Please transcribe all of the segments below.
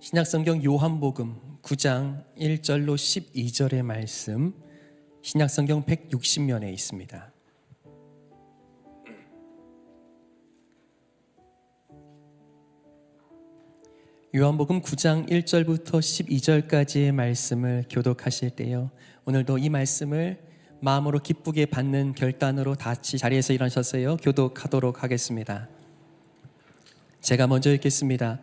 신약성경 요한복음 9장 1절로 12절의 말씀, 신약성경 160면에 있습니다. 요한복음 9장 1절부터 12절까지의 말씀을 교독하실 때요, 오늘도 이 말씀을 마음으로 기쁘게 받는 결단으로 다 같이 자리에서 일어나셨어요. 교독하도록 하겠습니다. 제가 먼저 읽겠습니다.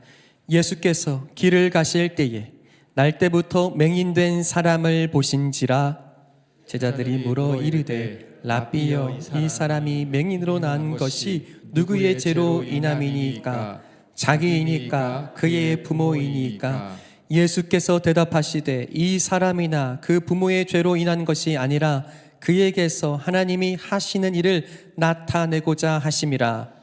예수께서 길을 가실 때에 날 때부터 맹인된 사람을 보신지라. 제자들이 물어 이르되 라삐여, 이 사람이 맹인으로 난 것이 누구의 죄로 인함이니까? 자기이니까 그의 부모이니까? 예수께서 대답하시되 이 사람이나 그 부모의 죄로 인한 것이 아니라 그에게서 하나님이 하시는 일을 나타내고자 하심이라.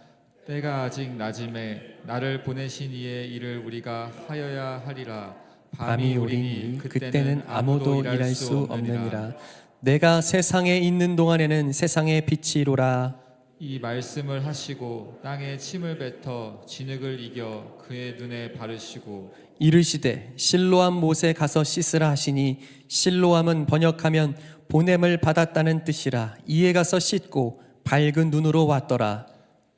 때가 아직 낮음에 나를 보내신 이의 일을 우리가 하여야 하리라. 밤이 오리니 그때는 아무도 일할 수 없느니라. 내가 세상에 있는 동안에는 세상의 빛이로라. 이 말씀을 하시고 땅에 침을 뱉어 진흙을 이겨 그의 눈에 바르시고 이르시되 실로암 못에 가서 씻으라 하시니, 실로암은 번역하면 보냄을 받았다는 뜻이라. 이에 가서 씻고 밝은 눈으로 왔더라.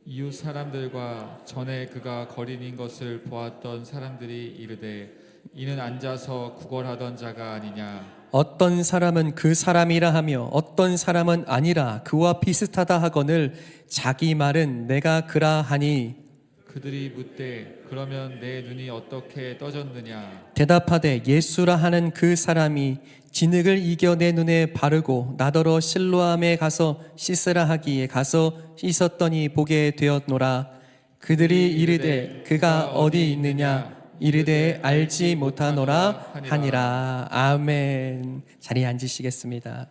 이웃 사람들과 전에 그가 거린인 것을 보았던 사람들이 이르되 이는 앉아서 구걸하던 자가 아니냐. 어떤 사람은 그 사람이라 하며 어떤 사람은 아니라 그와 비슷하다 하거늘 자기 말은 내가 그라 하니. 그들이 묻되 그러면 내 눈이 어떻게 떠졌느냐. 대답하되 예수라 하는 그 사람이 진흙을 이겨 내 눈에 바르고 나더러 실로암에 가서 씻으라 하기에 가서 씻었더니 보게 되었노라. 그들이 이르되 그가 어디 있느냐. 이르되 알지 못하노라 하니라. 아멘. 자리에 앉으시겠습니다.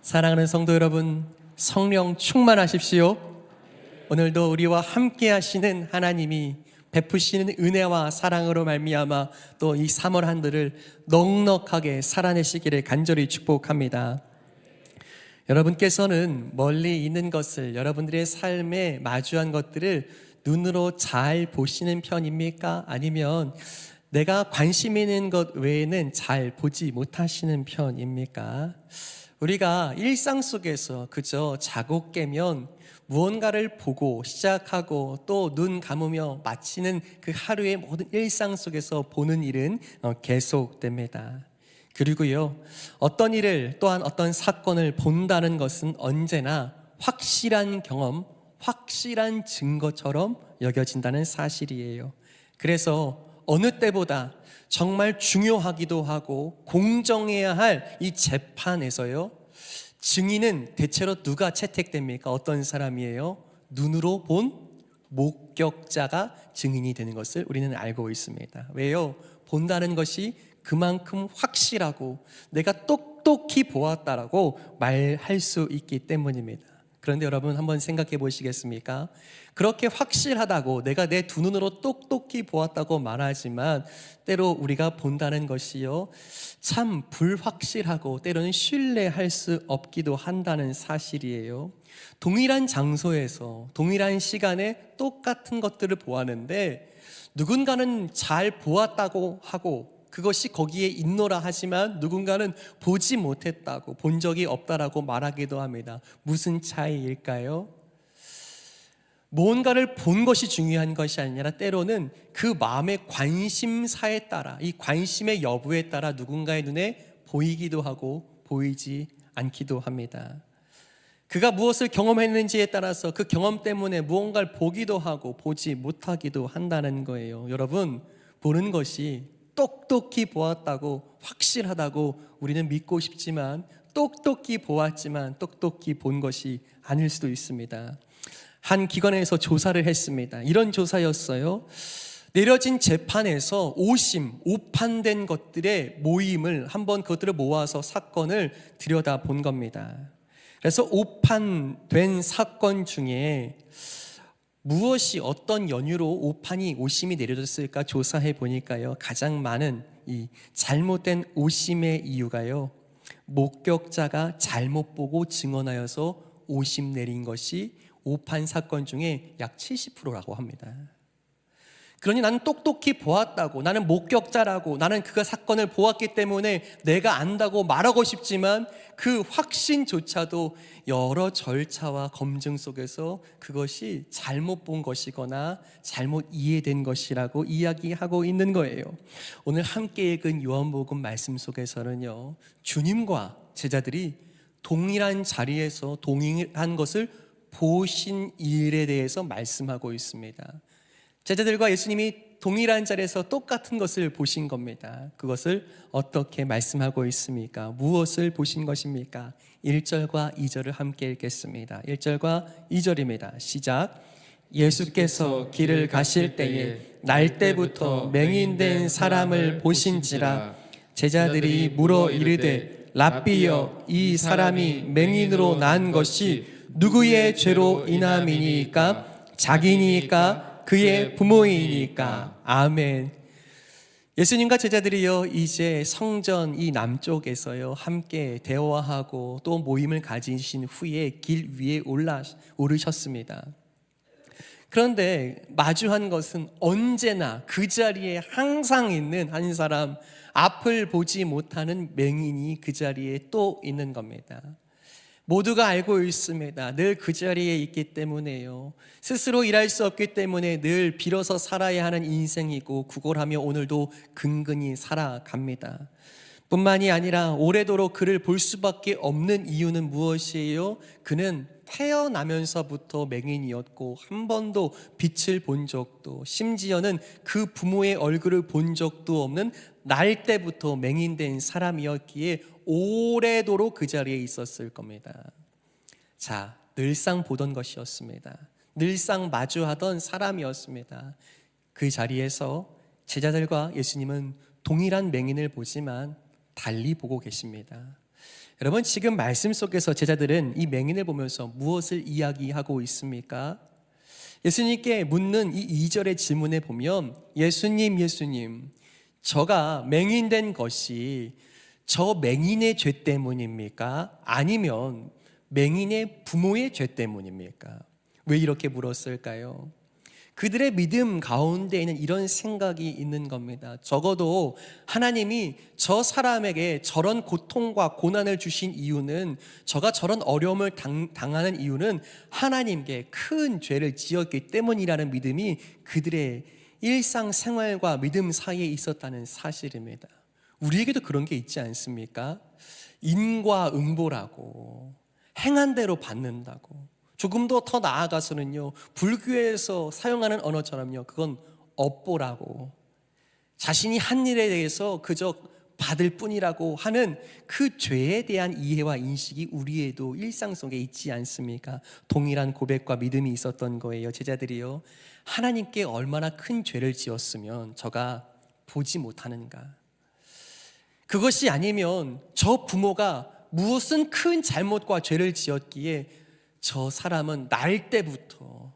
사랑하는 성도 여러분, 성령 충만하십시오. 오늘도 우리와 함께 하시는 하나님이 베푸시는 은혜와 사랑으로 말미암아 또 이 3월 한 들을 넉넉하게 살아내시기를 간절히 축복합니다. 여러분께서는 멀리 있는 것을, 여러분들의 삶에 마주한 것들을 눈으로 잘 보시는 편입니까? 아니면 내가 관심 있는 것 외에는 잘 보지 못하시는 편입니까? 우리가 일상 속에서 그저 자고 깨면 무언가를 보고 시작하고 또 눈 감으며 마치는 그 하루의 모든 일상 속에서 보는 일은 계속됩니다. 그리고요, 어떤 일을 또한 어떤 사건을 본다는 것은 언제나 확실한 경험, 확실한 증거처럼 여겨진다는 사실이에요. 그래서 어느 때보다 정말 중요하기도 하고 공정해야 할 이 재판에서요, 증인은 대체로 누가 채택됩니까? 어떤 사람이에요? 눈으로 본 목격자가 증인이 되는 것을 우리는 알고 있습니다. 왜요? 본다는 것이 그만큼 확실하고 내가 똑똑히 보았다라고 말할 수 있기 때문입니다. 그런데 여러분 한번 생각해 보시겠습니까? 그렇게 확실하다고 내가 내 두 눈으로 똑똑히 보았다고 말하지만 때로 우리가 본다는 것이요, 참 불확실하고 때로는 신뢰할 수 없기도 한다는 사실이에요. 동일한 장소에서 동일한 시간에 똑같은 것들을 보았는데 누군가는 잘 보았다고 하고 그것이 거기에 있노라 하지만 누군가는 보지 못했다고, 본 적이 없다라고 말하기도 합니다. 무슨 차이일까요? 뭔가를 본 것이 중요한 것이 아니라 때로는 그 마음의 관심사에 따라, 이 관심의 여부에 따라 누군가의 눈에 보이기도 하고 보이지 않기도 합니다. 그가 무엇을 경험했는지에 따라서 그 경험 때문에 무언가를 보기도 하고 보지 못하기도 한다는 거예요. 여러분, 보는 것이 똑똑히 보았다고, 확실하다고 우리는 믿고 싶지만 똑똑히 보았지만 똑똑히 본 것이 아닐 수도 있습니다. 한 기관에서 조사를 했습니다. 이런 조사였어요. 내려진 재판에서 오판된 것들의 모임을 한번 그것들을 모아서 사건을 들여다본 겁니다. 그래서 오판된 사건 중에 무엇이 어떤 연유로 오심이 내려졌을까 조사해 보니까요, 가장 많은 이 잘못된 오심의 이유가요, 목격자가 잘못 보고 증언하여서 오심 내린 것이 오판 사건 중에 약 70%라고 합니다. 그러니 나는 똑똑히 보았다고, 나는 목격자라고, 나는 그 사건을 보았기 때문에 내가 안다고 말하고 싶지만 그 확신조차도 여러 절차와 검증 속에서 그것이 잘못 본 것이거나 잘못 이해된 것이라고 이야기하고 있는 거예요. 오늘 함께 읽은 요한복음 말씀 속에서는요, 주님과 제자들이 동일한 자리에서 동일한 것을 보신 일에 대해서 말씀하고 있습니다. 제자들과 예수님이 동일한 자리에서 똑같은 것을 보신 겁니다. 그것을 어떻게 말씀하고 있습니까? 무엇을 보신 것입니까? 1절과 2절을 함께 읽겠습니다. 1절과 2절입니다. 시작. 예수께서 길을 가실 때에 날 때부터 맹인된 사람을 보신지라. 제자들이 물어 이르되 랍비여, 이 사람이 맹인으로 난 것이 누구의 죄로 인함이니까? 자기니까? 그의 부모이니까. 아멘. 예수님과 제자들이요, 이제 성전 이 남쪽에서요 함께 대화하고 또 모임을 가지신 후에 길 위에 오르셨습니다. 그런데 마주한 것은 언제나 그 자리에 항상 있는 한 사람, 앞을 보지 못하는 맹인이 그 자리에 또 있는 겁니다. 모두가 알고 있습니다. 늘 그 자리에 있기 때문에요. 스스로 일할 수 없기 때문에 늘 빌어서 살아야 하는 인생이고 구걸하며 오늘도 근근히 살아갑니다. 뿐만이 아니라 오래도록 그를 볼 수밖에 없는 이유는 무엇이에요? 그는 태어나면서부터 맹인이었고 한 번도 빛을 본 적도, 심지어는 그 부모의 얼굴을 본 적도 없는 날 때부터 맹인된 사람이었기에 오래도록 그 자리에 있었을 겁니다. 자, 늘상 보던 것이었습니다. 늘상 마주하던 사람이었습니다. 그 자리에서 제자들과 예수님은 동일한 맹인을 보지만 달리 보고 계십니다. 여러분, 지금 말씀 속에서 제자들은 이 맹인을 보면서 무엇을 이야기하고 있습니까? 예수님께 묻는 이 2절의 질문에 보면 예수님, 저가 맹인된 것이 저 맹인의 죄 때문입니까? 아니면 맹인의 부모의 죄 때문입니까? 왜 이렇게 물었을까요? 그들의 믿음 가운데에는 이런 생각이 있는 겁니다. 적어도 하나님이 저 사람에게 저런 고통과 고난을 주신 이유는, 저가 저런 어려움을 당하는 이유는 하나님께 큰 죄를 지었기 때문이라는 믿음이 그들의 일상생활과 믿음 사이에 있었다는 사실입니다. 우리에게도 그런 게 있지 않습니까? 인과응보라고, 행한 대로 받는다고. 조금 더 나아가서는요, 불교에서 사용하는 언어처럼요, 그건 업보라고, 자신이 한 일에 대해서 그저 받을 뿐이라고 하는 그 죄에 대한 이해와 인식이 우리에도 일상 속에 있지 않습니까? 동일한 고백과 믿음이 있었던 거예요. 제자들이요, 하나님께 얼마나 큰 죄를 지었으면 저가 보지 못하는가? 그것이 아니면 저 부모가 무엇은 큰 잘못과 죄를 지었기에 저 사람은 날 때부터,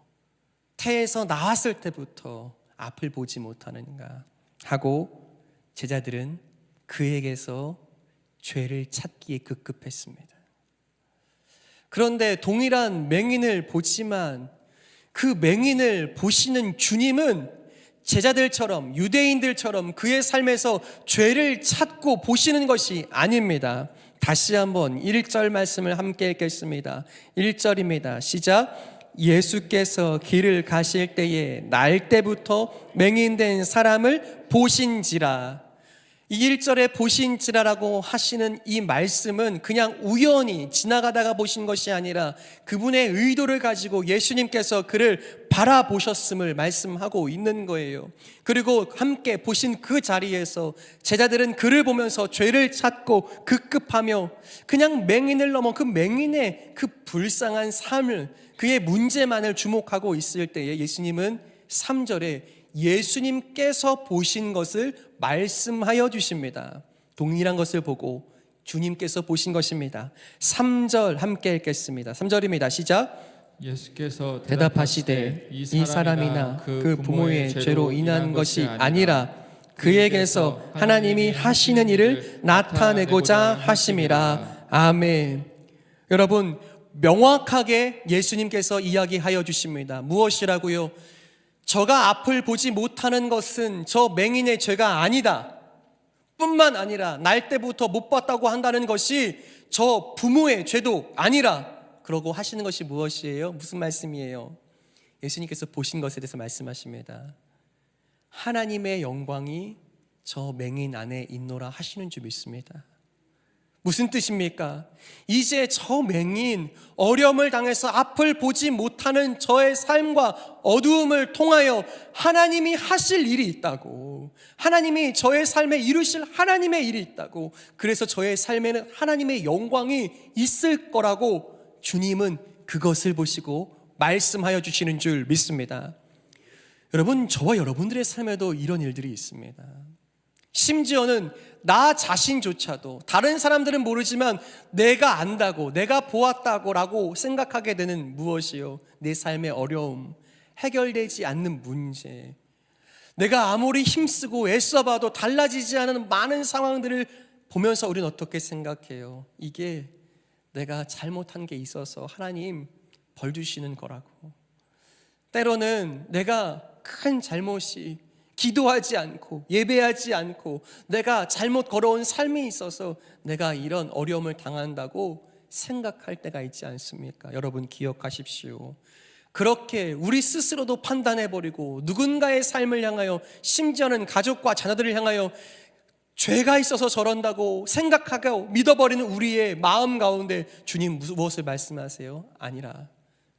태에서 나왔을 때부터 앞을 보지 못하는가 하고 제자들은 그에게서 죄를 찾기에 급급했습니다. 그런데 동일한 맹인을 보지만 그 맹인을 보시는 주님은 제자들처럼, 유대인들처럼 그의 삶에서 죄를 찾고 보시는 것이 아닙니다. 다시 한번 1절 말씀을 함께 읽겠습니다. 1절입니다. 시작. 예수께서 길을 가실 때에 날 때부터 맹인된 사람을 보신지라. 이 1절에 보신지라라고 하시는 이 말씀은 그냥 우연히 지나가다가 보신 것이 아니라 그분의 의도를 가지고 예수님께서 그를 바라보셨음을 말씀하고 있는 거예요. 그리고 함께 보신 그 자리에서 제자들은 그를 보면서 죄를 찾고 급급하며 그냥 맹인을 넘어 그 맹인의 그 불쌍한 삶을, 그의 문제만을 주목하고 있을 때에 예수님은 3절에 예수님께서 보신 것을 말씀하여 주십니다. 동일한 것을 보고 주님께서 보신 것입니다. 3절 함께 읽겠습니다. 3절입니다. 시작. 예수께서 대답하시되 이 사람이나 그 부모의 죄로 인한 것이 아니라 그에게서 하나님이 하시는 일을 나타내고자 하심이라. 아멘. 여러분, 명확하게 예수님께서 이야기하여 주십니다. 무엇이라고요? 저가 앞을 보지 못하는 것은 저 맹인의 죄가 아니다. 뿐만 아니라 날 때부터 못 봤다고 한다는 것이 저 부모의 죄도 아니라, 그러고 하시는 것이 무엇이에요? 무슨 말씀이에요? 예수님께서 보신 것에 대해서 말씀하십니다. 하나님의 영광이 저 맹인 안에 있노라 하시는 줄 믿습니다. 무슨 뜻입니까? 이제 저 맹인, 어려움을 당해서 앞을 보지 못하는 저의 삶과 어두움을 통하여 하나님이 하실 일이 있다고, 하나님이 저의 삶에 이루실 하나님의 일이 있다고, 그래서 저의 삶에는 하나님의 영광이 있을 거라고 주님은 그것을 보시고 말씀하여 주시는 줄 믿습니다. 여러분, 저와 여러분들의 삶에도 이런 일들이 있습니다. 심지어는 나 자신조차도, 다른 사람들은 모르지만 내가 안다고, 내가 보았다고 라고 생각하게 되는 무엇이요? 내 삶의 어려움, 해결되지 않는 문제, 내가 아무리 힘쓰고 애써봐도 달라지지 않은 많은 상황들을 보면서 우리는 어떻게 생각해요? 이게 내가 잘못한 게 있어서 하나님 벌 주시는 거라고. 때로는 내가 큰 잘못이, 기도하지 않고 예배하지 않고 내가 잘못 걸어온 삶이 있어서 내가 이런 어려움을 당한다고 생각할 때가 있지 않습니까? 여러분 기억하십시오. 그렇게 우리 스스로도 판단해버리고 누군가의 삶을 향하여, 심지어는 가족과 자녀들을 향하여 죄가 있어서 저런다고 생각하고 믿어버리는 우리의 마음 가운데 주님 무엇을 말씀하세요? 아니라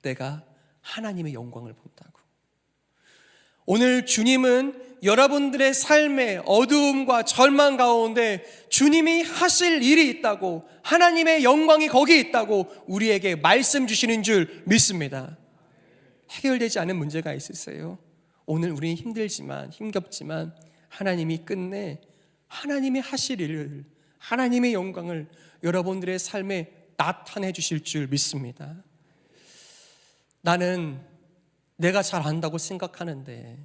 내가 하나님의 영광을 본다고. 오늘 주님은 여러분들의 삶의 어두움과 절망 가운데 주님이 하실 일이 있다고, 하나님의 영광이 거기 있다고 우리에게 말씀 주시는 줄 믿습니다. 해결되지 않은 문제가 있으세요? 오늘 우리는 힘겹지만 하나님이 끝내 하나님이 하실 일을, 하나님의 영광을 여러분들의 삶에 나타내 주실 줄 믿습니다. 나는 내가 잘 안다고 생각하는데,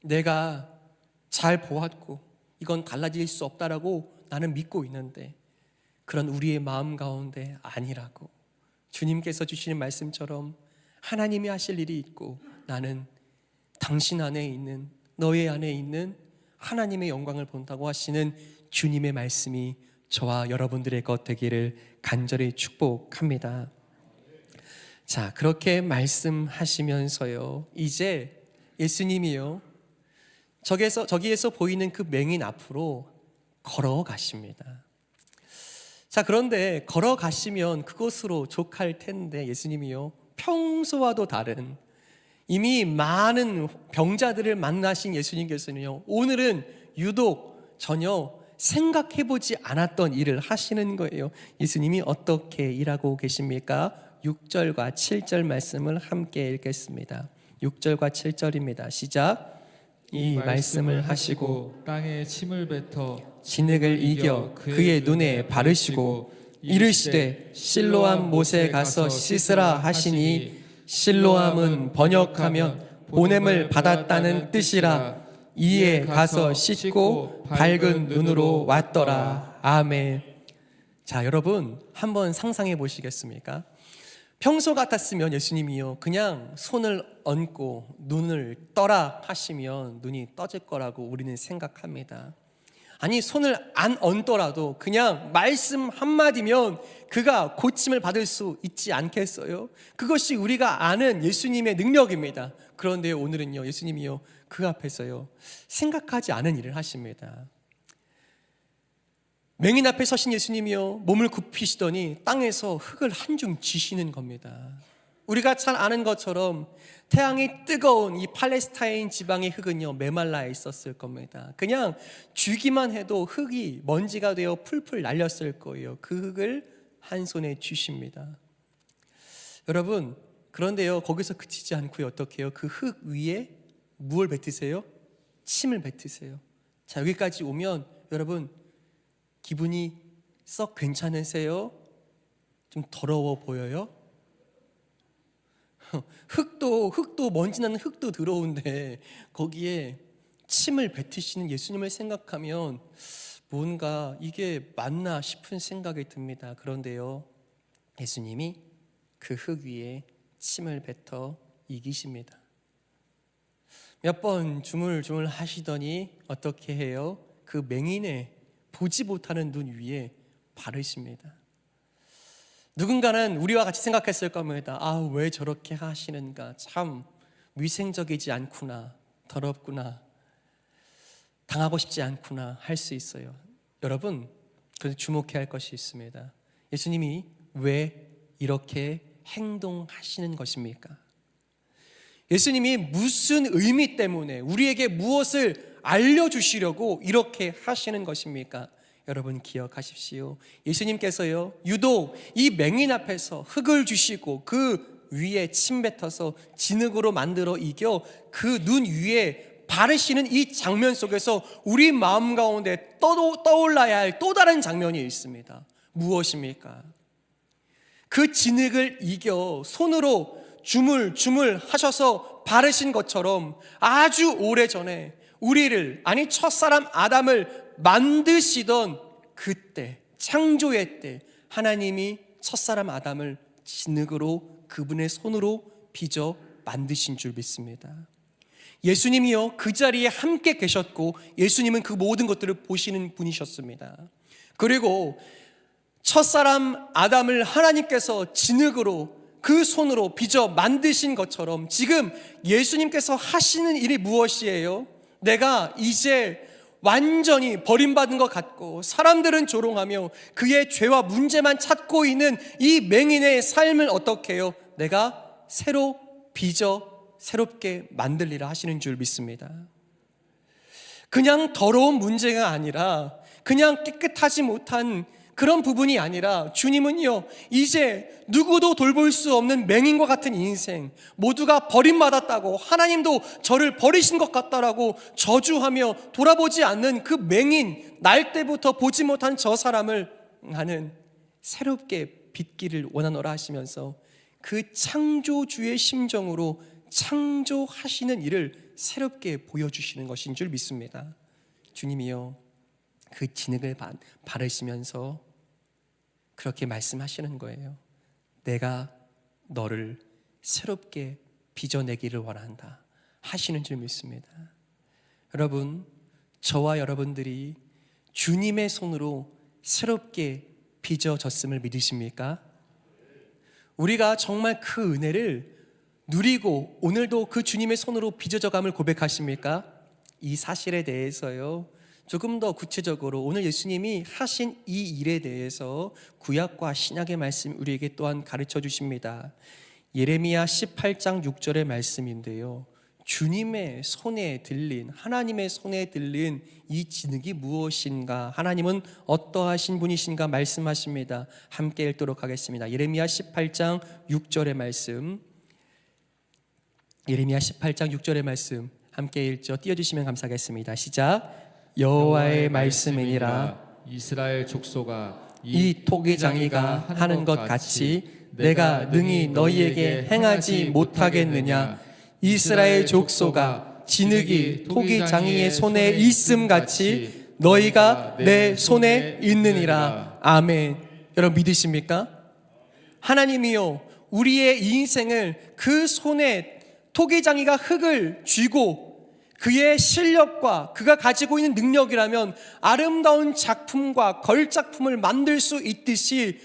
내가 잘 보았고 이건 달라질 수 없다라고 나는 믿고 있는데, 그런 우리의 마음 가운데 아니라고, 주님께서 주시는 말씀처럼 하나님이 하실 일이 있고 나는 당신 안에 있는, 너의 안에 있는 하나님의 영광을 본다고 하시는 주님의 말씀이 저와 여러분들의 것 되기를 간절히 축복합니다. 자, 그렇게 말씀하시면서요, 이제 예수님이요, 저기에서 보이는 그 맹인 앞으로 걸어가십니다. 자, 그런데 걸어가시면 그것으로 족할 텐데 예수님이요, 평소와도 다른, 이미 많은 병자들을 만나신 예수님께서는요, 오늘은 유독 전혀 생각해보지 않았던 일을 하시는 거예요. 예수님이 어떻게 일하고 계십니까? 6절과 7절 말씀을 함께 읽겠습니다. 6절과 7절입니다. 시작. 이 말씀을 하시고 땅에 침을 뱉어 진흙을 이겨 그의 눈에 바르시고 이르시되 실로암 못에 가서 씻으라 하시니, 실로암은 번역하면 보냄을 받았다는 뜻이라. 이에 가서 씻고 밝은 눈으로 왔더라. 아멘. 자, 여러분 한번 상상해 보시겠습니까? 평소 같았으면 예수님이요, 그냥 손을 얹고 눈을 떠라 하시면 눈이 떠질 거라고 우리는 생각합니다. 아니, 손을 안 얹더라도 그냥 말씀 한마디면 그가 고침을 받을 수 있지 않겠어요? 그것이 우리가 아는 예수님의 능력입니다. 그런데 오늘은요, 예수님이요, 그 앞에서요, 생각하지 않은 일을 하십니다. 맹인 앞에 서신 예수님이요, 몸을 굽히시더니 땅에서 흙을 한 줌 쥐시는 겁니다. 우리가 잘 아는 것처럼 태양이 뜨거운 이 팔레스타인 지방의 흙은요, 메말라 있었을 겁니다. 그냥 쥐기만 해도 흙이 먼지가 되어 풀풀 날렸을 거예요. 그 흙을 한 손에 쥐십니다. 여러분, 그런데요, 거기서 그치지 않고요, 어떻게 해요? 그 흙 위에 무엇을 뱉으세요? 침을 뱉으세요. 자, 여기까지 오면 여러분 기분이 썩 괜찮으세요? 좀 더러워 보여요? 흙도 먼지 나는 흙도 더러운데 거기에 침을 뱉으시는 예수님을 생각하면 뭔가 이게 맞나 싶은 생각이 듭니다. 그런데요, 예수님이 그 흙 위에 침을 뱉어 이기십니다. 몇 번 주물주물 하시더니 어떻게 해요? 그 맹인의 보지 못하는 눈 위에 바르십니다. 누군가는 우리와 같이 생각했을 겁니다. 아, 왜 저렇게 하시는가? 참 위생적이지 않구나, 더럽구나, 당하고 싶지 않구나 할 수 있어요. 여러분, 그래도 주목해야 할 것이 있습니다. 예수님이 왜 이렇게 행동하시는 것입니까? 예수님이 무슨 의미 때문에 우리에게 무엇을 알려주시려고 이렇게 하시는 것입니까? 여러분 기억하십시오. 예수님께서요, 유독 이 맹인 앞에서 흙을 주시고 그 위에 침 뱉어서 진흙으로 만들어 이겨 그 눈 위에 바르시는 이 장면 속에서 우리 마음 가운데 떠올라야 할 또 다른 장면이 있습니다. 무엇입니까? 그 진흙을 이겨 손으로 주물주물 하셔서 바르신 것처럼 아주 오래전에 우리를, 아니 첫사람 아담을 만드시던 그때, 창조의 때 하나님이 첫사람 아담을 진흙으로 그분의 손으로 빚어 만드신 줄 믿습니다. 예수님이요, 그 자리에 함께 계셨고 예수님은 그 모든 것들을 보시는 분이셨습니다. 그리고 첫사람 아담을 하나님께서 진흙으로 그 손으로 빚어 만드신 것처럼 지금 예수님께서 하시는 일이 무엇이에요? 내가 이제 완전히 버림받은 것 같고 사람들은 조롱하며 그의 죄와 문제만 찾고 있는 이 맹인의 삶을 어떻게 해요? 내가 새로 빚어 새롭게 만들리라 하시는 줄 믿습니다. 그냥 더러운 문제가 아니라, 그냥 깨끗하지 못한 그런 부분이 아니라 주님은요, 이제 누구도 돌볼 수 없는 맹인과 같은 인생, 모두가 버림받았다고, 하나님도 저를 버리신 것 같다라고 저주하며 돌아보지 않는 그 맹인, 날 때부터 보지 못한 저 사람을 나는 새롭게 빚기를 원하노라 하시면서 그 창조주의 심정으로 창조하시는 일을 새롭게 보여주시는 것인 줄 믿습니다. 주님이요, 그 진흙을 바르시면서 그렇게 말씀하시는 거예요. 내가 너를 새롭게 빚어내기를 원한다 하시는 줄 믿습니다. 여러분, 저와 여러분들이 주님의 손으로 새롭게 빚어졌음을 믿으십니까? 우리가 정말 그 은혜를 누리고 오늘도 그 주님의 손으로 빚어져감을 고백하십니까? 이 사실에 대해서요, 조금 더 구체적으로 오늘 예수님이 하신 이 일에 대해서 구약과 신약의 말씀 우리에게 또한 가르쳐 주십니다. 예레미야 18장 6절의 말씀인데요, 주님의 손에 들린, 하나님의 손에 들린 이 진흙이 무엇인가, 하나님은 어떠하신 분이신가 말씀하십니다. 함께 읽도록 하겠습니다. 예레미야 18장 6절의 말씀, 예레미야 18장 6절의 말씀 함께 읽죠. 띄워주시면 감사하겠습니다. 시작. 여호와의 말씀이니라. 이스라엘 족속아, 이 토기장이가 하는 것 같이 내가 능히 너희에게 행하지 못하겠느냐? 이스라엘 족속아, 진흙이 토기장이의 손에 있음 같이 너희가 내 손에 있느니라. 아멘. 여러분 믿으십니까? 하나님이요, 우리의 인생을 그 손에 토기장이가 흙을 쥐고 그의 실력과 그가 가지고 있는 능력이라면 아름다운 작품과 걸작품을 만들 수 있듯이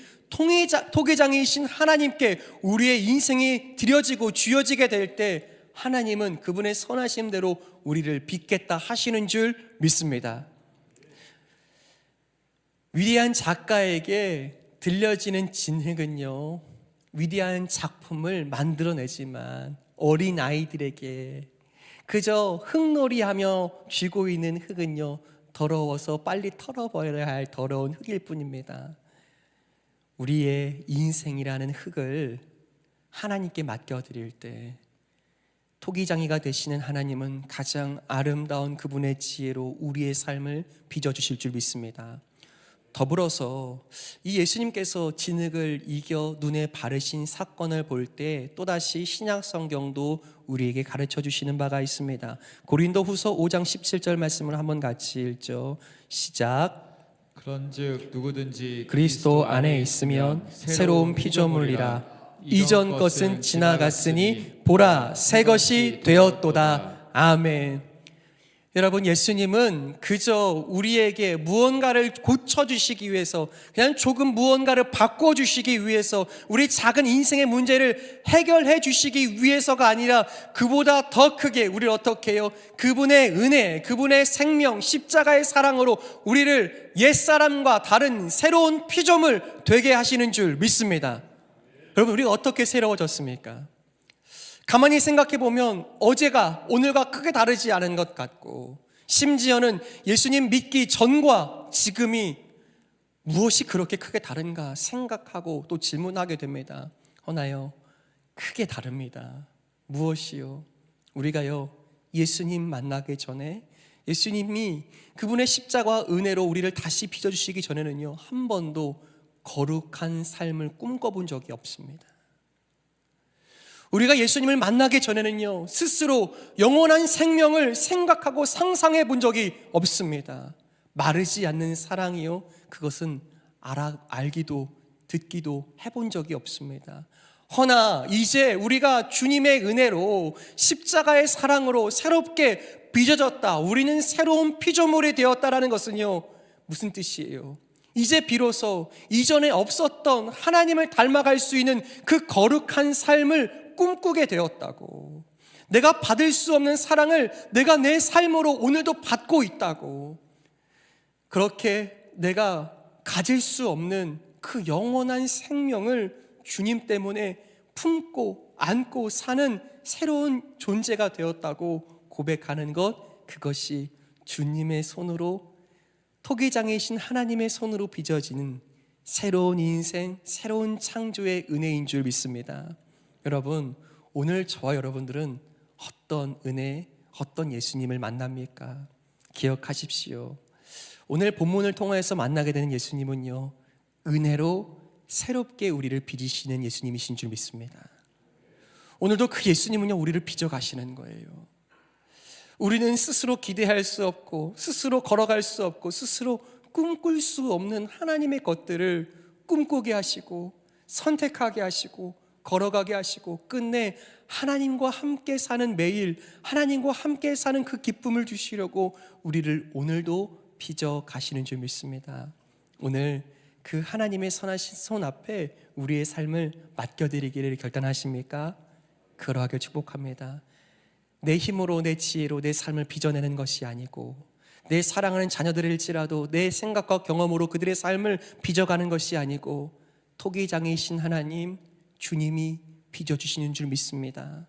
토기장이신 하나님께 우리의 인생이 드려지고 쥐어지게 될 때 하나님은 그분의 선하심대로 우리를 빚겠다 하시는 줄 믿습니다. 위대한 작가에게 들려지는 진흙은요, 위대한 작품을 만들어내지만 어린 아이들에게 그저 흙놀이하며 쥐고 있는 흙은요, 더러워서 빨리 털어버려야 할 더러운 흙일 뿐입니다. 우리의 인생이라는 흙을 하나님께 맡겨드릴 때 토기장이가 되시는 하나님은 가장 아름다운 그분의 지혜로 우리의 삶을 빚어주실 줄 믿습니다. 더불어서 이 예수님께서 진흙을 이겨 눈에 바르신 사건을 볼 때 또다시 신약 성경도 우리에게 가르쳐 주시는 바가 있습니다. 고린도후서 5장 17절 말씀을 한번 같이 읽죠. 시작. 그런즉 누구든지 그리스도 안에 있으면 새로운 피조물이라. 이전 것은 지나갔으니 보라 새 것이 되었도다. 아멘. 여러분, 예수님은 그저 우리에게 무언가를 고쳐주시기 위해서, 그냥 조금 무언가를 바꿔주시기 위해서, 우리 작은 인생의 문제를 해결해 주시기 위해서가 아니라 그보다 더 크게 우리를 어떻게 해요? 그분의 은혜, 그분의 생명, 십자가의 사랑으로 우리를 옛사람과 다른 새로운 피조물 되게 하시는 줄 믿습니다. 여러분, 우리가 어떻게 새로워졌습니까? 가만히 생각해 보면 어제가 오늘과 크게 다르지 않은 것 같고, 심지어는 예수님 믿기 전과 지금이 무엇이 그렇게 크게 다른가 생각하고 또 질문하게 됩니다. 허나요, 크게 다릅니다. 무엇이요? 우리가요, 예수님 만나기 전에, 예수님이 그분의 십자가와 은혜로 우리를 다시 빚어주시기 전에는요, 한 번도 거룩한 삶을 꿈꿔본 적이 없습니다. 우리가 예수님을 만나기 전에는요, 스스로 영원한 생명을 생각하고 상상해 본 적이 없습니다. 마르지 않는 사랑이요, 그것은 알기도 듣기도 해본 적이 없습니다. 허나 이제 우리가 주님의 은혜로 십자가의 사랑으로 새롭게 빚어졌다, 우리는 새로운 피조물이 되었다라는 것은요, 무슨 뜻이에요? 이제 비로소 이전에 없었던 하나님을 닮아갈 수 있는 그 거룩한 삶을 꿈꾸게 되었다고, 내가 받을 수 없는 사랑을 내가 내 삶으로 오늘도 받고 있다고, 그렇게 내가 가질 수 없는 그 영원한 생명을 주님 때문에 품고 안고 사는 새로운 존재가 되었다고 고백하는 것, 그것이 주님의 손으로, 토기장이신 하나님의 손으로 빚어지는 새로운 인생, 새로운 창조의 은혜인 줄 믿습니다. 여러분, 오늘 저와 여러분들은 어떤 은혜, 어떤 예수님을 만납니까? 기억하십시오. 오늘 본문을 통해서 만나게 되는 예수님은요, 은혜로 새롭게 우리를 빚으시는 예수님이신 줄 믿습니다. 오늘도 그 예수님은요, 우리를 빚어가시는 거예요. 우리는 스스로 기대할 수 없고, 스스로 걸어갈 수 없고, 스스로 꿈꿀 수 없는 하나님의 것들을 꿈꾸게 하시고, 선택하게 하시고, 걸어가게 하시고, 끝내 하나님과 함께 사는 매일, 하나님과 함께 사는 그 기쁨을 주시려고 우리를 오늘도 빚어 가시는 줄 믿습니다. 오늘 그 하나님의 선하신 손 앞에 우리의 삶을 맡겨드리기를 결단하십니까? 그러하길 축복합니다. 내 힘으로, 내 지혜로 내 삶을 빚어내는 것이 아니고, 내 사랑하는 자녀들일지라도 내 생각과 경험으로 그들의 삶을 빚어가는 것이 아니고, 토기장이신 하나님, 주님이 빚어주시는 줄 믿습니다.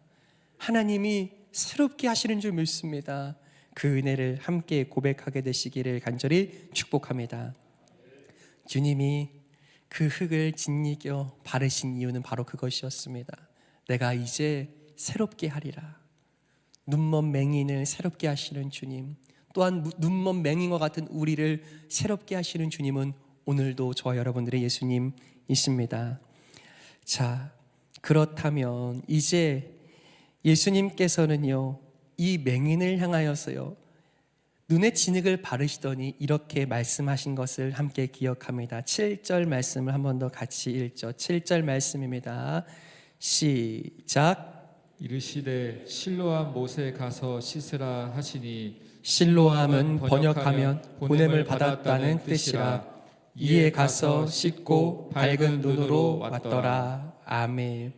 하나님이 새롭게 하시는 줄 믿습니다. 그 은혜를 함께 고백하게 되시기를 간절히 축복합니다. 주님이 그 흙을 짓이겨 바르신 이유는 바로 그것이었습니다. 내가 이제 새롭게 하리라. 눈먼 맹인을 새롭게 하시는 주님, 또한 눈먼 맹인과 같은 우리를 새롭게 하시는 주님은 오늘도 저와 여러분들의 예수님이십니다. 자, 그렇다면 이제 예수님께서는요, 이 맹인을 향하여서요, 눈에 진흙을 바르시더니 이렇게 말씀하신 것을 함께 기억합니다. 7절 말씀을 한 번 더 같이 읽죠. 7절 말씀입니다. 시작. 이르시되 실로암 못에 가서 씻으라 하시니, 실로암은 번역하면 보냄을 받았다는 뜻이라. 이에 가서 씻고 밝은 눈으로 왔더라. 아멘.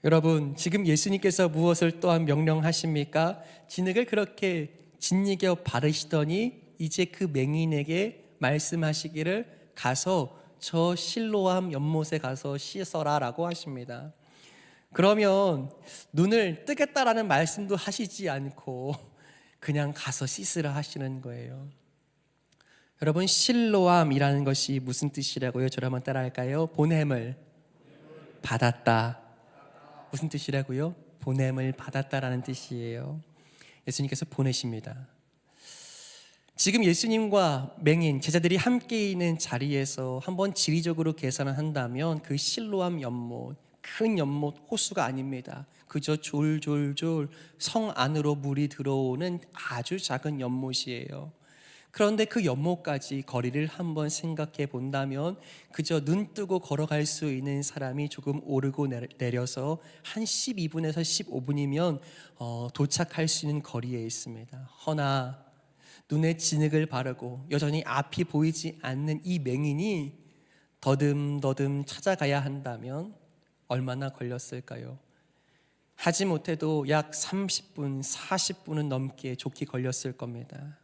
여러분, 지금 예수님께서 무엇을 또한 명령하십니까? 진흙을 그렇게 짓이겨 바르시더니 이제 그 맹인에게 말씀하시기를, 가서 저 실로암 연못에 가서 씻어라 라고 하십니다. 그러면 눈을 뜨겠다라는 말씀도 하시지 않고 그냥 가서 씻으라 하시는 거예요. 여러분, 실로암이라는 것이 무슨 뜻이라고요? 저를 한번 따라할까요? 보냄을 받았다. 무슨 뜻이라고요? 보냄을 받았다라는 뜻이에요. 예수님께서 보내십니다. 지금 예수님과 맹인 제자들이 함께 있는 자리에서 한번 지리적으로 계산을 한다면 그 실로암 연못, 큰 연못, 호수가 아닙니다. 그저 졸졸졸 성 안으로 물이 들어오는 아주 작은 연못이에요. 그런데 그 연못까지 거리를 한번 생각해 본다면 그저 눈 뜨고 걸어갈 수 있는 사람이 조금 오르고 내려서 한 12분에서 15분이면 도착할 수 있는 거리에 있습니다. 허나 눈에 진흙을 바르고 여전히 앞이 보이지 않는 이 맹인이 더듬더듬 찾아가야 한다면 얼마나 걸렸을까요? 하지 못해도 약 30분, 40분은 넘게 좋게 걸렸을 겁니다.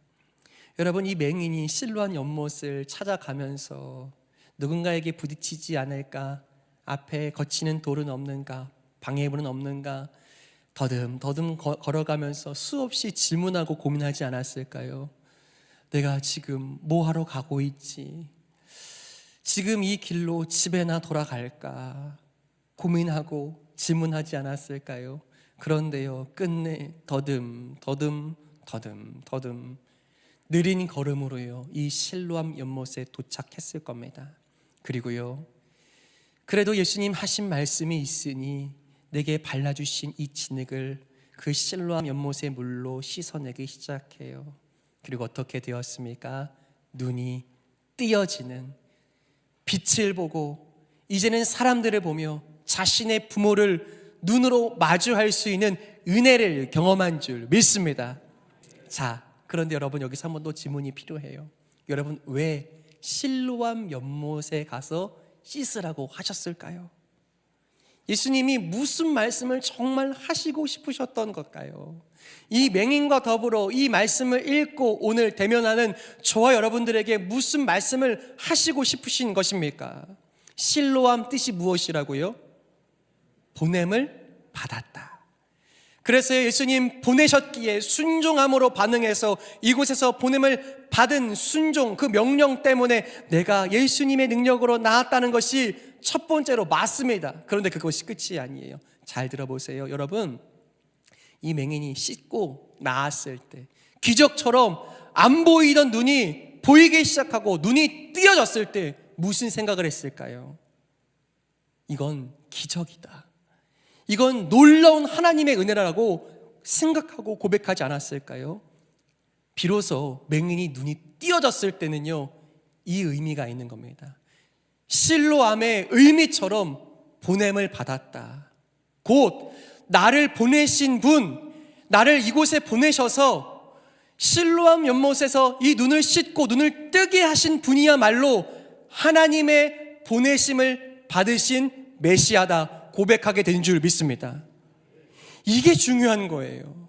여러분, 이 맹인이 실로암 연못을 찾아가면서 누군가에게 부딪히지 않을까, 앞에 거치는 돌은 없는가, 방해물은 없는가, 더듬더듬 걸어가면서 수없이 질문하고 고민하지 않았을까요? 내가 지금 뭐 하러 가고 있지? 지금 이 길로 집에나 돌아갈까? 고민하고 질문하지 않았을까요? 그런데요, 끝내 더듬 느린 걸음으로요, 이 실로암 연못에 도착했을 겁니다. 그리고요, 그래도 예수님 하신 말씀이 있으니 내게 발라주신 이 진흙을 그 실로암 연못의 물로 씻어내기 시작해요. 그리고 어떻게 되었습니까? 눈이 띄어지는, 빛을 보고 이제는 사람들을 보며 자신의 부모를 눈으로 마주할 수 있는 은혜를 경험한 줄 믿습니다. 자, 그런데 여러분, 여기서 한 번 더 질문이 필요해요. 여러분, 왜 실로암 연못에 가서 씻으라고 하셨을까요? 예수님이 무슨 말씀을 정말 하시고 싶으셨던 걸까요? 이 맹인과 더불어 이 말씀을 읽고 오늘 대면하는 저와 여러분들에게 무슨 말씀을 하시고 싶으신 것입니까? 실로암 뜻이 무엇이라고요? 보냄을 받았다. 그래서 예수님 보내셨기에 순종함으로 반응해서 이곳에서 보냄을 받은 순종, 그 명령 때문에 내가 예수님의 능력으로 나았다는 것이 첫 번째로 맞습니다. 그런데 그것이 끝이 아니에요. 잘 들어보세요. 여러분, 이 맹인이 씻고 나았을 때 기적처럼 안 보이던 눈이 보이기 시작하고 눈이 띄어졌을 때 무슨 생각을 했을까요? 이건 기적이다. 이건 놀라운 하나님의 은혜라고 생각하고 고백하지 않았을까요? 비로소 맹인이 눈이 띄어졌을 때는요, 이 의미가 있는 겁니다. 실로암의 의미처럼 보냄을 받았다. 곧 나를 보내신 분, 나를 이곳에 보내셔서 실로암 연못에서 이 눈을 씻고 눈을 뜨게 하신 분이야말로 하나님의 보내심을 받으신 메시아다 고백하게 된 줄 믿습니다. 이게 중요한 거예요.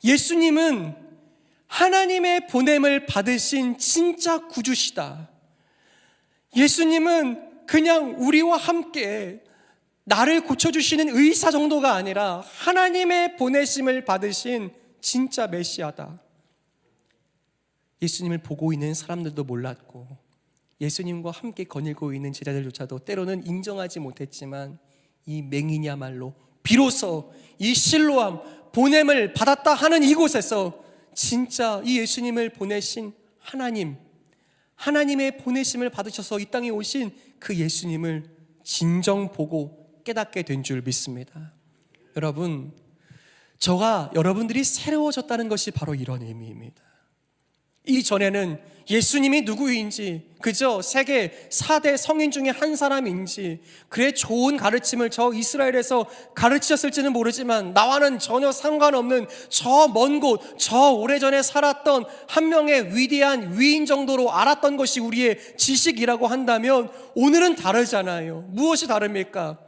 예수님은 하나님의 보냄을 받으신 진짜 구주시다. 예수님은 그냥 우리와 함께 나를 고쳐주시는 의사 정도가 아니라 하나님의 보내심을 받으신 진짜 메시아다. 예수님을 보고 있는 사람들도 몰랐고 예수님과 함께 거닐고 있는 제자들조차도 때로는 인정하지 못했지만 이 맹인이야말로 비로소 이 실로암 보냄을 받았다 하는 이곳에서 진짜 이 예수님을 보내신 하나님의 보내심을 받으셔서 이 땅에 오신 그 예수님을 진정 보고 깨닫게 된 줄 믿습니다. 여러분, 저와 여러분들이 새로워졌다는 것이 바로 이런 의미입니다. 이전에는 예수님이 누구인지, 그저 세계 4대 성인 중에 한 사람인지, 그래 좋은 가르침을 저 이스라엘에서 가르치셨을지는 모르지만 나와는 전혀 상관없는 저 먼 곳, 저 오래전에 살았던 한 명의 위대한 위인 정도로 알았던 것이 우리의 지식이라고 한다면 오늘은 다르잖아요. 무엇이 다릅니까?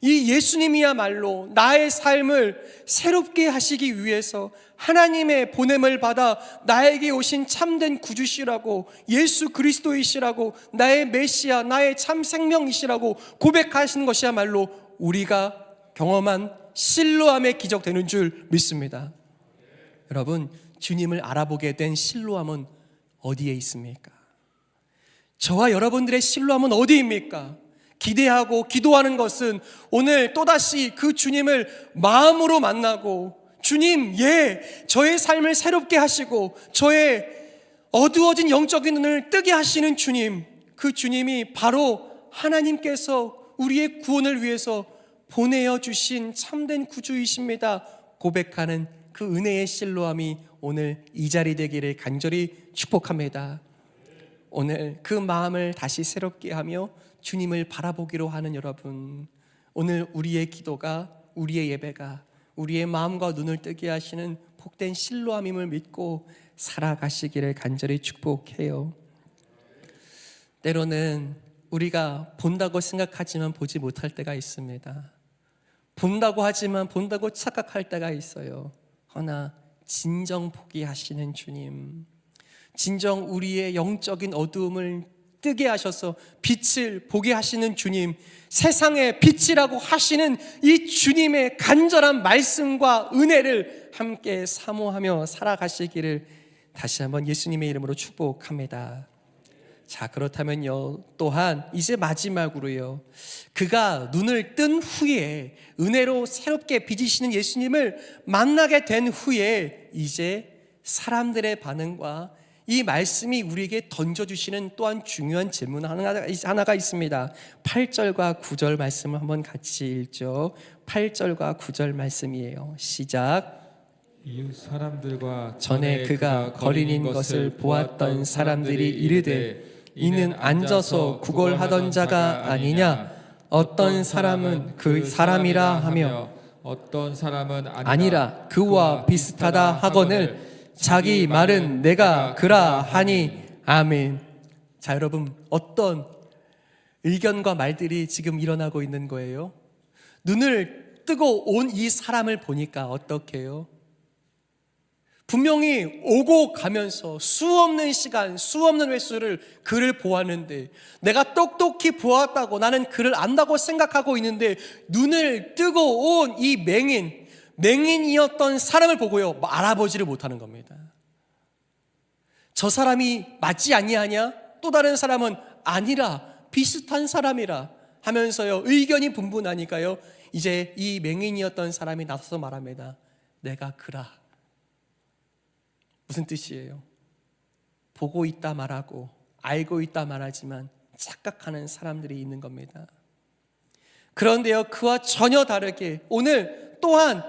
이 예수님이야말로 나의 삶을 새롭게 하시기 위해서 하나님의 보냄을 받아 나에게 오신 참된 구주시라고, 예수 그리스도이시라고, 나의 메시아, 나의 참 생명이시라고 고백하시는 것이야말로 우리가 경험한 실로암의 기적 되는 줄 믿습니다. 여러분, 주님을 알아보게 된 실로암은 어디에 있습니까? 저와 여러분들의 실로암은 어디입니까? 기대하고 기도하는 것은 오늘 또다시 그 주님을 마음으로 만나고, 주님, 저의 삶을 새롭게 하시고 저의 어두워진 영적인 눈을 뜨게 하시는 주님, 그 주님이 바로 하나님께서 우리의 구원을 위해서 보내어 주신 참된 구주이십니다 고백하는 그 은혜의 실로암이 오늘 이 자리 되기를 간절히 축복합니다. 오늘 그 마음을 다시 새롭게 하며 주님을 바라보기로 하는 여러분, 오늘 우리의 기도가, 우리의 예배가 우리의 마음과 눈을 뜨게 하시는 복된 실로암임을 믿고 살아가시기를 간절히 축복해요. 때로는 우리가 본다고 생각하지만 보지 못할 때가 있습니다. 본다고 하지만 본다고 착각할 때가 있어요. 허나 진정 보게 하시는 주님, 진정 우리의 영적인 어두움을 뜨게 하셔서 빛을 보게 하시는 주님, 세상의 빛이라고 하시는 이 주님의 간절한 말씀과 은혜를 함께 사모하며 살아가시기를 다시 한번 예수님의 이름으로 축복합니다. 자, 그렇다면요, 또한 이제 마지막으로요, 그가 눈을 뜬 후에 은혜로 새롭게 빚으시는 예수님을 만나게 된 후에 이제 사람들의 반응과 이 말씀이 우리에게 던져주시는 또한 중요한 질문 하나가 있습니다. 8절과 9절 말씀을 한번 같이 읽죠. 8절과 9절 말씀이에요. 시작. 이웃 사람들과 전에 그가 거린인 것을 보았던 사람들이 이르되 이는 앉아서 구걸하던 자가 아니냐? 어떤 사람은 그 사람이라 하며 어떤 사람은 아니라 그와 비슷하다 하거늘 자기 말은 내가 그라 하니. 아멘. 자, 여러분, 어떤 의견과 말들이 지금 일어나고 있는 거예요? 눈을 뜨고 온 이 사람을 보니까 어떻게 해요? 분명히 오고 가면서 수없는 시간, 수없는 횟수를 그를 보았는데, 내가 똑똑히 보았다고 나는 그를 안다고 생각하고 있는데, 눈을 뜨고 온 이 맹인이었던 사람을 보고요, 알아보지를 못하는 겁니다. 저 사람이 맞지 아니하냐? 또 다른 사람은 아니라 비슷한 사람이라 하면서요, 의견이 분분하니까요, 이제 이 맹인이었던 사람이 나서서 말합니다. 내가 그라. 무슨 뜻이에요? 보고 있다 말하고 알고 있다 말하지만 착각하는 사람들이 있는 겁니다. 그런데요, 그와 전혀 다르게 오늘 또한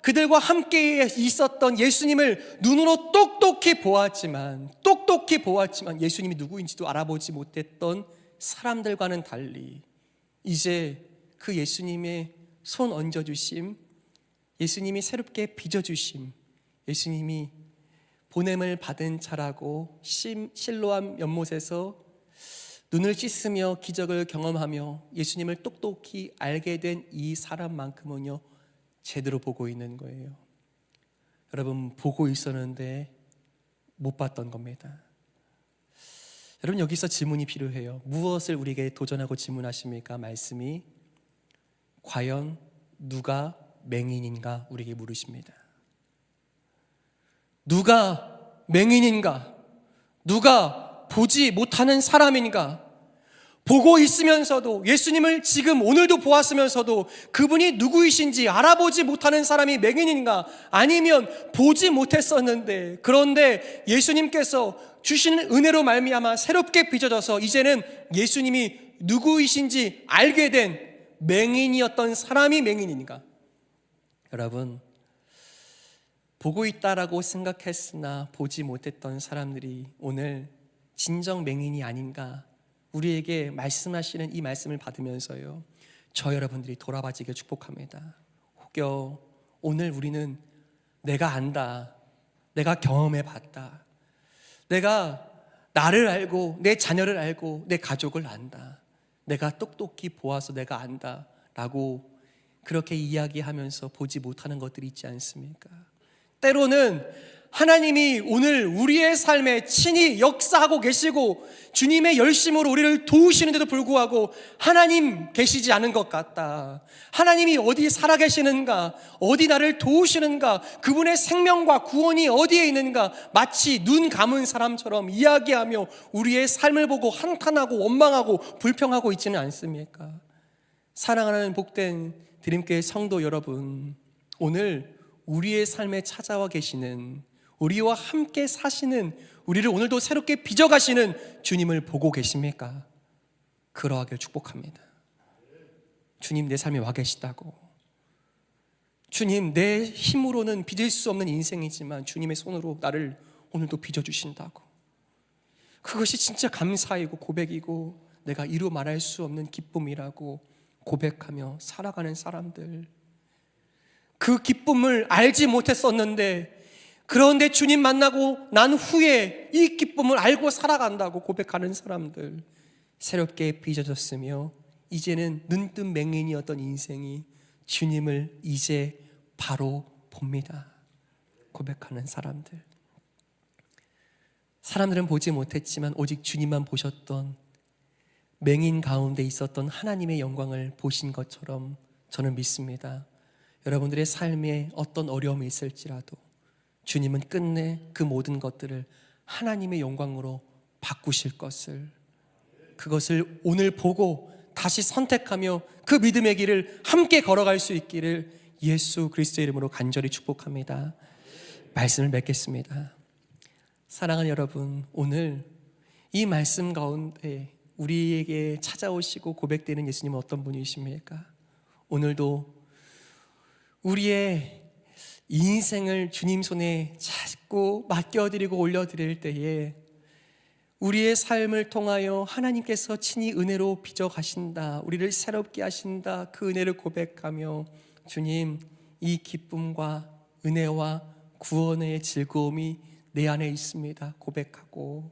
그들과 함께 있었던 예수님을 눈으로 똑똑히 보았지만 예수님이 누구인지도 알아보지 못했던 사람들과는 달리 이제 그 예수님의 손 얹어주심, 예수님이 새롭게 빚어주심, 예수님이 보냄을 받은 자라고 실로암 연못에서 눈을 씻으며 기적을 경험하며 예수님을 똑똑히 알게 된 이 사람만큼은요, 제대로 보고 있는 거예요. 여러분, 보고 있었는데 못 봤던 겁니다. 여러분, 여기서 질문이 필요해요. 무엇을 우리에게 도전하고 질문하십니까? 말씀이 과연 누가 맹인인가 우리에게 물으십니다. 누가 맹인인가? 누가 보지 못하는 사람인가? 보고 있으면서도, 예수님을 지금 오늘도 보았으면서도 그분이 누구이신지 알아보지 못하는 사람이 맹인인가? 아니면 보지 못했었는데 그런데 예수님께서 주시는 은혜로 말미암아 새롭게 빚어져서 이제는 예수님이 누구이신지 알게 된 맹인이었던 사람이 맹인인가? 여러분, 보고 있다라고 생각했으나 보지 못했던 사람들이 오늘 진정 맹인이 아닌가? 우리에게 말씀하시는 이 말씀을 받으면서요, 저 여러분들이 돌아봐지길 축복합니다. 혹여 오늘 우리는 내가 안다, 내가 경험해봤다, 내가 나를 알고 내 자녀를 알고 내 가족을 안다, 내가 똑똑히 보아서 내가 안다 라고 그렇게 이야기하면서 보지 못하는 것들이 있지 않습니까? 때로는 하나님이 오늘 우리의 삶에 친히 역사하고 계시고 주님의 열심으로 우리를 도우시는데도 불구하고 하나님 계시지 않은 것 같다, 하나님이 어디 살아계시는가, 어디 나를 도우시는가, 그분의 생명과 구원이 어디에 있는가, 마치 눈 감은 사람처럼 이야기하며 우리의 삶을 보고 한탄하고 원망하고 불평하고 있지는 않습니까? 사랑하는 복된 드림교회 성도 여러분, 오늘 우리의 삶에 찾아와 계시는, 우리와 함께 사시는, 우리를 오늘도 새롭게 빚어가시는 주님을 보고 계십니까? 그러하길 축복합니다. 주님, 내 삶에 와 계시다고, 주님, 내 힘으로는 빚을 수 없는 인생이지만 주님의 손으로 나를 오늘도 빚어주신다고. 그것이 진짜 감사이고 고백이고 내가 이루 말할 수 없는 기쁨이라고 고백하며 살아가는 사람들, 그 기쁨을 알지 못했었는데 그런데 주님 만나고 난 후에 이 기쁨을 알고 살아간다고 고백하는 사람들, 새롭게 빚어졌으며 이제는 눈뜬 맹인이었던 인생이 주님을 이제 바로 봅니다. 고백하는 사람들. 사람들은 보지 못했지만 오직 주님만 보셨던 맹인 가운데 있었던 하나님의 영광을 보신 것처럼 저는 믿습니다. 여러분들의 삶에 어떤 어려움이 있을지라도 주님은 끝내 그 모든 것들을 하나님의 영광으로 바꾸실 것을, 그것을 오늘 보고 다시 선택하며 그 믿음의 길을 함께 걸어갈 수 있기를 예수 그리스도의 이름으로 간절히 축복합니다. 말씀을 맺겠습니다. 사랑하는 여러분, 오늘 이 말씀 가운데 우리에게 찾아오시고 고백되는 예수님은 어떤 분이십니까? 오늘도 우리의 인생을 주님 손에 자꾸 맡겨드리고 올려드릴 때에 우리의 삶을 통하여 하나님께서 친히 은혜로 빚어 가신다, 우리를 새롭게 하신다, 그 은혜를 고백하며 주님, 이 기쁨과 은혜와 구원의 즐거움이 내 안에 있습니다 고백하고,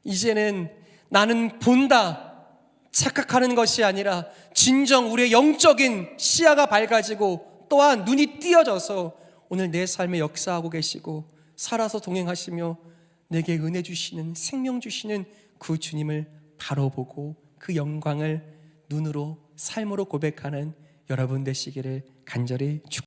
이제는 나는 본다 착각하는 것이 아니라 진정 우리의 영적인 시야가 밝아지고 또한 눈이 띄어져서 오늘 내 삶에 역사하고 계시고 살아서 동행하시며 내게 은혜 주시는, 생명 주시는 그 주님을 바로 보고 그 영광을 눈으로 삶으로 고백하는 여러분 되시기를 간절히 축복합니다.